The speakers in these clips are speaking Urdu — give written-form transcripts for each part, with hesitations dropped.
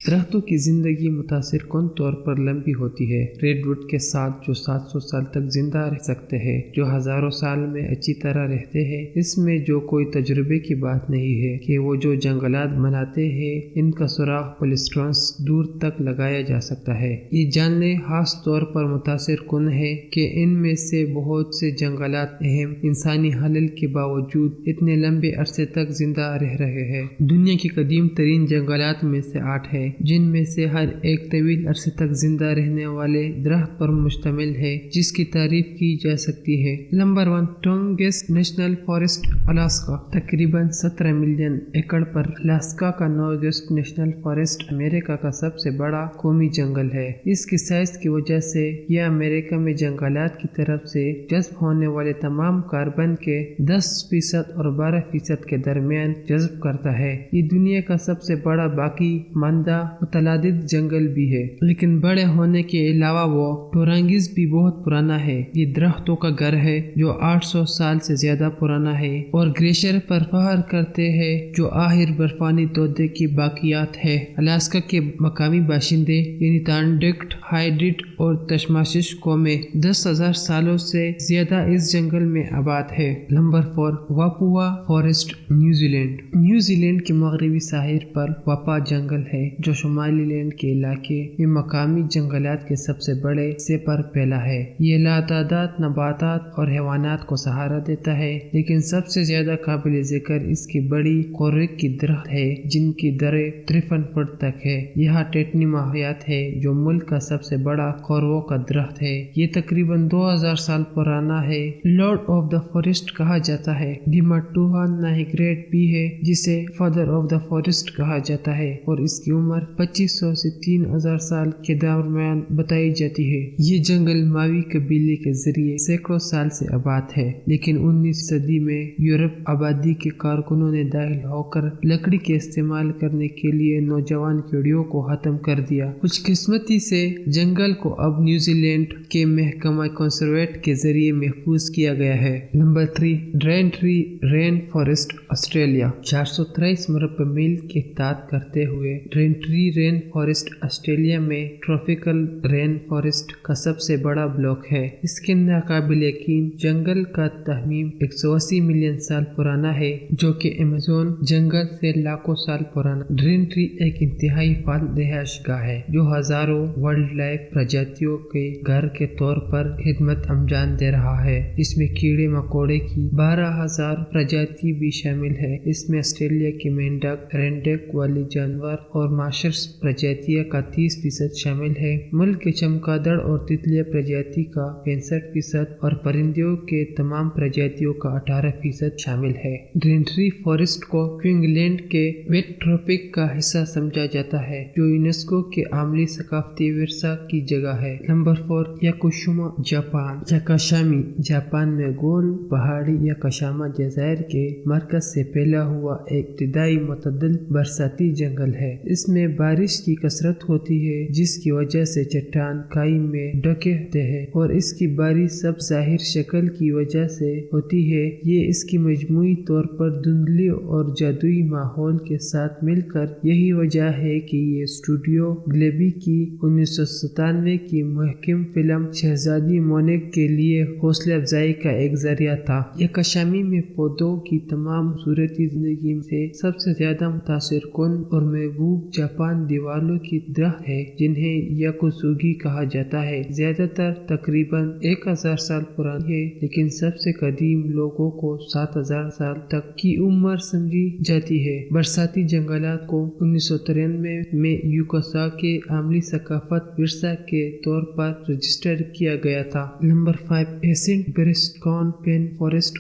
درختوں کی زندگی متاثر کن طور پر لمبی ہوتی ہے۔ ریڈ ووڈ کے ساتھ جو 700 سال تک زندہ رہ سکتے ہیں، جو ہزاروں سال میں اچھی طرح رہتے ہیں، اس میں جو کوئی تجربے کی بات نہیں ہے کہ وہ جو جنگلات بناتے ہیں ان کا سراغ پولیسٹرانس دور تک لگایا جا سکتا ہے۔ یہ جاننے خاص طور پر متاثر کن ہے کہ ان میں سے بہت سے جنگلات اہم انسانی حلل کے باوجود اتنے لمبے عرصے تک زندہ رہ رہے ہیں۔ دنیا کی قدیم ترین جنگلات میں سے 8 ہے، جن میں سے ہر ایک طویل عرصے تک زندہ رہنے والے درخت پر مشتمل ہے جس کی تعریف کی جا سکتی ہے۔ Number 1، Tongass national forest, Alaska. تقریباً 17 ملین ایکڑ پر الاسکا کا ٹونگسٹ نیشنل فارسٹ امریکہ کا سب سے بڑا قومی جنگل ہے۔ اس کی سائز کی وجہ سے یہ امریکہ میں جنگلات کی طرف سے جذب ہونے والے تمام کاربن کے 10% اور 12% کے درمیان جذب کرتا ہے۔ یہ دنیا کا سب سے بڑا باقی ماندہ متعدد جنگل بھی ہے، لیکن بڑے ہونے کے علاوہ وہ ٹورانگز بھی بہت پرانا ہے۔ یہ درختوں کا گھر ہے جو 800 سال سے زیادہ پرانا ہے اور گلیشیئر پر فخر کرتے ہیں جو آخر برفانی تودے کی باقیات ہے۔ الاسکا کے مقامی باشندے یعنی تانڈکٹ، ہائیڈٹ اور تشماشش قومیں 10,000 سالوں سے زیادہ اس جنگل میں آباد ہے۔ Number 4، Waipoua forest, New Zealand. New Zealand کے مغربی ساحل پر واپا جنگل ہے جو شمالی لینڈ کے علاقے میں مقامی جنگلات کے سب سے بڑے حصے پر پھیلا ہے۔ یہ لاتعداد نباتات اور حیوانات کو سہارا دیتا ہے، لیکن سب سے زیادہ قابل ذکر اس کی بڑی کورک کی درخت ہے جن کی دریں 53 فٹ تک ہے۔ یہاں ٹیٹنی ماحولیات ہے جو ملک کا سب سے بڑا کورو کا درخت ہے۔ یہ تقریباً 2000 سال پرانا ہے۔ لارڈ آف دا فارسٹ کہا جاتا ہے۔ ڈیماٹوہا ناہیگریٹ بھی ہے جسے فادر آف دا فارسٹ کہا جاتا ہے اور اس کی عمر 2500 سے 3000 سال کے درمیان بتائی جاتی ہے۔ یہ جنگل ماوی قبیلے کے ذریعے سینکڑوں سال سے آباد ہے، لیکن 19 صدی میں یورپ آبادی کے کارکنوں نے داخل ہو کر لکڑی کے استعمال کرنے کے لیے نوجوان پیڑھیوں کو ختم کر دیا۔ خوش قسمتی سے جنگل کو اب نیوزی لینڈ کے محکمہ کنزرویشن کے ذریعے محفوظ کیا گیا ہے۔ Number 3، Daintree rain forest, Australia. 423 مربع میل کی احاطہ کرتے ہوئے ڈرینٹری رین فارسٹ آسٹریلیا میں ٹراپیکل رین فارسٹ کا سب سے بڑا بلاک ہے۔ اس کے ناقابل یقین جنگل کا تخمین 180 ملین سال پرانا ہے، جو کہ ایمیزون جنگل سے لاکھوں سال پرانا۔ ڈرینٹری ایک انتہائی فعال رہائش گاہ ہے جو ہزاروں وائلڈ لائف پرجاتیوں کے گھر کے طور پر خدمت انجام دے رہا ہے۔ اس میں کیڑے مکوڑے کی 12,000 پرجاتی بھی شامل ہے۔ اس میں آسٹریلیا کے مینڈک، رینڈک والی جانور اور ماسٹرس پرجاتیاں کا 30% شامل ہے۔ ملک کے چمگادڑ اور تتلیہ پرجاتی کا 65% اور پرندوں کے تمام پرجاتیوں کا 18% شامل ہے۔ ڈرینٹری فارسٹ کو کوئنز لینڈ کے ویٹ ٹراپک کا حصہ سمجھا جاتا ہے جو یونیسکو کے عالمی ثقافتی ورثہ کی جگہ ہے۔ Number 4، Yakushima, Japan. Yakushima Japan میں گول پہاڑی یاکاشیما جزائر کے مرکز سے پھیلا ہوا ایک ابتدائی معتدل برساتی جنگل ہے۔ اس میں بارش کی کثرت ہوتی ہے جس کی وجہ سے چٹان کھائی میں ڈھکے ہوتے ہیں اور اس کی باری سب ظاہر شکل کی وجہ سے ہوتی ہے۔ یہ اس کی مجموعی طور پر دھندلی اور جادوئی ماحول کے ساتھ مل کر یہی وجہ ہے کہ یہ اسٹوڈیو گلیبی کی 1997 کی محکم فلم شہزادی مونیک کے لیے حوصلہ افزائی کا ایک ذریعہ تھا۔ یاکاشامی میں پودوں کی تمام صورتی زندگی سے سب سے زیادہ متاثر کن اور محبوب جاپان دیوالوں کی درخت ہے جنہیں یاکوزوگی کہا جاتا ہے۔ زیادہ تر تقریباً 1000 سال پرانی ہے، لیکن سب سے قدیم لوگوں کو 7000 سال تک کی عمر سمجھی جاتی ہے۔ برساتی جنگلات کو 1993 میں یوکوسا کے عالمی ثقافت ورثہ کے طور پر رجسٹر کیا گیا تھا۔ Number 5، ancient bristlecone pine forest,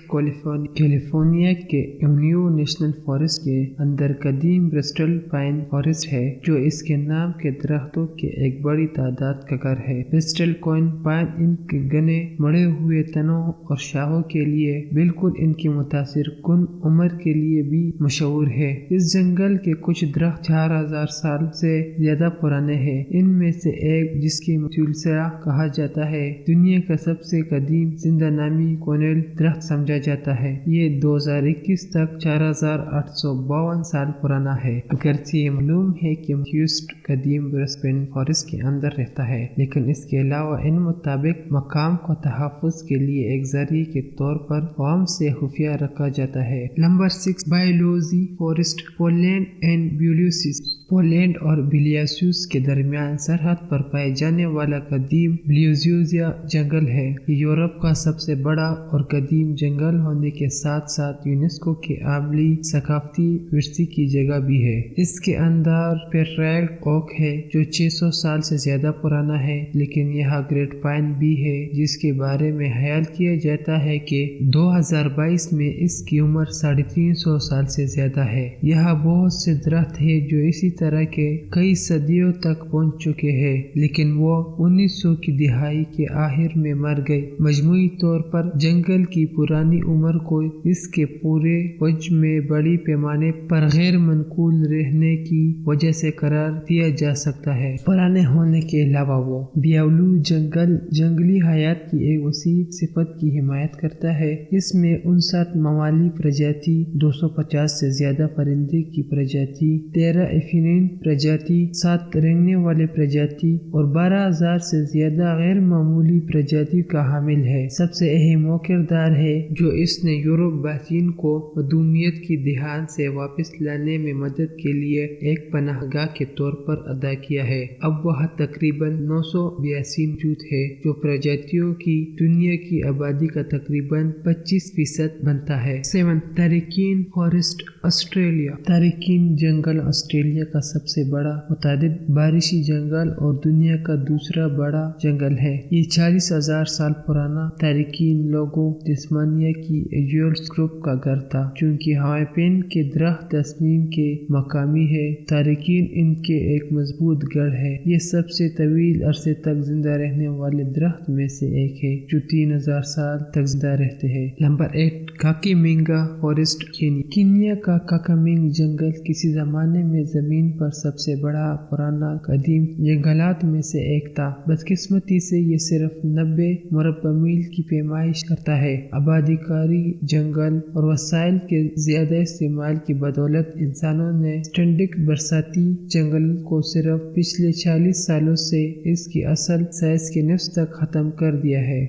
California کے ایونیو نیشنل فارسٹ کے اندر قدیم برسٹل پائن فارسٹ ہے جو اس کے نام کے درختوں کے ایک بڑی تعداد کا گھر ہے۔ برسٹل پائن ان کے گھنے مڑے ہوئے تنوں اور شاخوں کے لیے، بالکل ان کی متاثر کن عمر کے لیے بھی مشہور ہے۔ اس جنگل کے کچھ درخت 4000 سال سے زیادہ پرانے ہیں۔ ان میں سے ایک جس کی میتھیوسیرا کہا جاتا ہے دنیا کا سب سے قدیم زندہ نامی کونیل درخت سمجھا جاتا ہے۔ یہ 2021 تک 4852 سال پرانا ہے۔ اگرچہ یہ معلوم ہے ہے کہ ہیوسٹ قدیم برسبن فارسٹ کے اندر رہتا ہے، لیکن اس کے علاوہ ان مطابق مقام کو تحفظ کے لیے ایک ذریعے کے طور پر عوام سے خفیہ رکھا جاتا ہے۔ Number 6 Bialowieza forest Poland and Belarus. Poland اور بیلیاسوس کے درمیان سرحد پر پائے جانے والا قدیم بیلیوزیا جنگل ہے۔ یہ یورپ کا سب سے بڑا اور قدیم جنگل ہونے کے ساتھ ساتھ یونیسکو کے عالمی ثقافتی ورثے کی جگہ بھی ہے۔ اس کے اندر پیٹرائل اوک ہے جو 600 سال سے زیادہ پرانا ہے، لیکن یہاں گریٹ پائن بھی ہے جس کے بارے میں خیال کیا جاتا ہے کہ 2022 میں اس کی عمر 350 سال سے زیادہ ہے۔ یہاں بہت سے درخت ہیں جو اسی طرح کے کئی صدیوں تک پہنچ چکے ہیں، لیکن وہ 1900 کی دہائی کے آخر میں مر گئے۔ مجموعی طور پر جنگل کی پرانی عمر کو اس کے پورے حجم میں بڑی پیمانے پر غیر منقول رہنے کی وجہ سے قرار دیا جا سکتا ہے۔ پرانے ہونے کے علاوہ وہ بیالو جنگل جنگلی حیات کی ایک وسیع صفت کی حمایت کرتا ہے۔ اس میں 59 موالی پرجاتی، 250 سے زیادہ پرندے کی پرجاتی، 13 ایفینین پرجاتی، 7 رینگنے والے پرجاتی اور 12,000 سے زیادہ غیر معمولی پرجاتی کا حامل ہے۔ سب سے اہم وہ کردار ہے جو اس نے یورپ باسین کو معدومیت کی دہان سے واپس لانے میں مدد کے لیے ایک پناہ گاہ کے طور پر ادا کیا ہے۔ اب وہاں تقریباً 982 موجود ہے جو پرجاتیوں کی دنیا کی آبادی کا تقریباً 25% بنتا ہے۔ 7 تارکین فارسٹ آسٹریلیا۔ تارکین جنگل آسٹریلیا کا سب سے بڑا متعدد بارشی جنگل اور دنیا کا دوسرا بڑا جنگل ہے۔ یہ 40,000 سال پرانا تارکین لوگوں تسمانیہ کی ایجولس گروپ کا گھر تھا۔ چونکہ ہائپین کے درخت تصمیم کے مقامی ہے، تارکین ان کے ایک مضبوط گڑھ ہے۔ یہ سب سے طویل عرصے تک زندہ رہنے والے درخت میں سے ایک ہے جو 3000 سال تک زندہ رہتے ہیں۔ Number 8 Kakamega forest Kenya. Kenya کا کاکامینگ جنگل کسی زمانے میں زمین پر سب سے بڑا پرانا قدیم جنگلات میں سے ایک تھا۔ بدقسمتی سے یہ صرف 90 مربع میل کی پیمائش کرتا ہے۔ آبادی کاری، جنگل اور وسائل کے زیادہ استعمال کی بدولت انسانوں نے اسٹینڈک برساتی جنگل کو صرف پچھلے 40 سالوں سے اس کی اصل سائز کے نصف تک ختم کر دیا ہے۔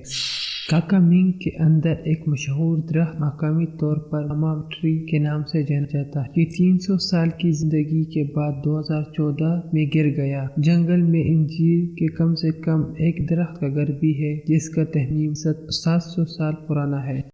کاکامینگ کے اندر ایک مشہور درخت مقامی طور پر امام ٹری کے نام سے جانا جاتا ہے۔ یہ 300 سال کی زندگی کے بعد 2014 میں گر گیا۔ جنگل میں انجیر کے کم سے کم ایک درخت کا گھر بھی ہے جس کا تخمیناً 700 سال پرانا ہے۔